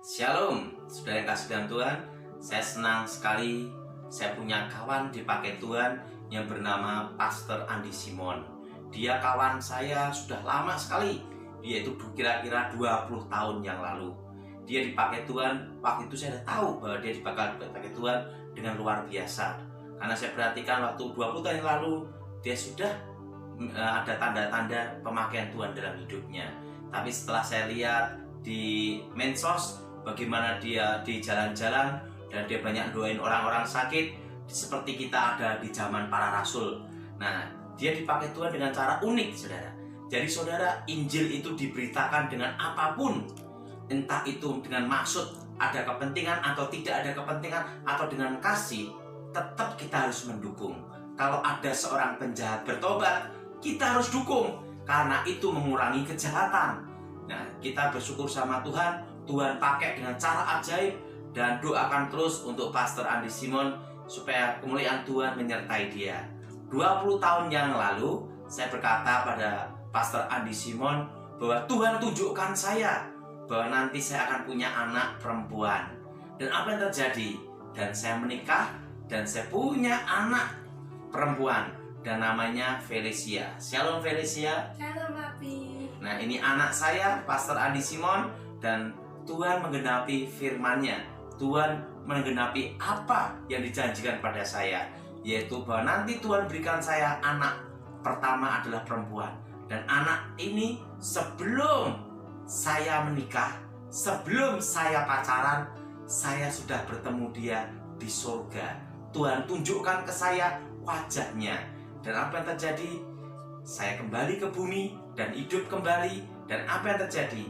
Shalom, saudara yang kasih dalam Tuhan. Saya senang sekali saya punya kawan dipakai Tuhan yang bernama Pastor Andi Simon. Dia kawan saya sudah lama sekali, yaitu kira-kira 20 tahun yang lalu. Dia dipakai Tuhan, waktu itu saya sudah tahu bahwa dia dipakai Tuhan dengan luar biasa. Karena saya perhatikan waktu 20 tahun yang lalu, dia sudah ada tanda-tanda pemakaian Tuhan dalam hidupnya. Tapi setelah saya lihat di medsos bagaimana dia di jalan-jalan dan dia banyak doain orang-orang sakit, seperti kita ada di zaman para rasul. Nah, dia dipakai Tuhan dengan cara unik, saudara. Jadi saudara, Injil itu diberitakan dengan apapun, entah itu dengan maksud ada kepentingan atau tidak ada kepentingan, atau dengan kasih, tetap kita harus mendukung. Kalau ada seorang penjahat bertobat, kita harus dukung, karena itu mengurangi kejahatan. Nah, kita bersyukur sama Tuhan, Tuhan pakai dengan cara ajaib, dan doakan terus untuk Pastor Andi Simon supaya kemuliaan Tuhan menyertai dia. 20 tahun yang lalu, saya berkata pada Pastor Andi Simon bahwa Tuhan tunjukkan saya bahwa nanti saya akan punya anak perempuan. Dan apa yang terjadi? Dan saya menikah dan saya punya anak perempuan dan namanya Felicia. Shalom Felicia. Shalom Papi. Nah, ini anak saya, Pastor Andi Simon, dan Tuhan menggenapi firman-Nya. Tuhan menggenapi apa yang dijanjikan pada saya, yaitu bahwa nanti Tuhan berikan saya anak pertama adalah perempuan. Dan anak ini sebelum saya menikah, sebelum saya pacaran, saya sudah bertemu dia di surga. Tuhan tunjukkan ke saya wajahnya. Dan apa yang terjadi? Saya kembali ke bumi dan hidup kembali. Dan apa yang terjadi?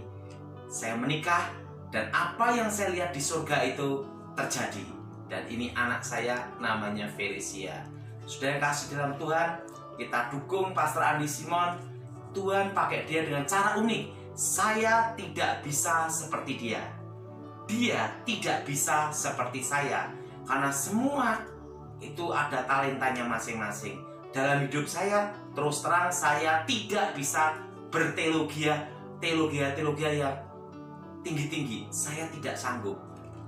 Saya menikah dan apa yang saya lihat di surga itu terjadi. Dan ini anak saya namanya Felicia. Sudah yang kasih dalam Tuhan, kita dukung Pastor Andi Simon. Tuhan pakai dia dengan cara unik. Saya tidak bisa seperti dia. Dia tidak bisa seperti saya. Karena semua itu ada talentanya masing-masing. Dalam hidup saya, terus terang saya tidak bisa berteologi yang tinggi-tinggi. Saya tidak sanggup.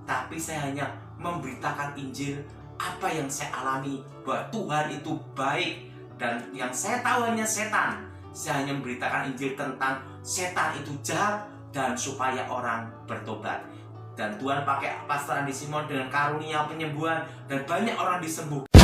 Tapi saya hanya memberitakan Injil, apa yang saya alami, bahwa Tuhan itu baik. Dan yang saya tahu hanya setan. Saya hanya memberitakan Injil tentang setan itu jahat dan supaya orang bertobat. Dan Tuhan pakai Pastor Andi Simon dengan karunia penyembuhan dan banyak orang disembuhkan.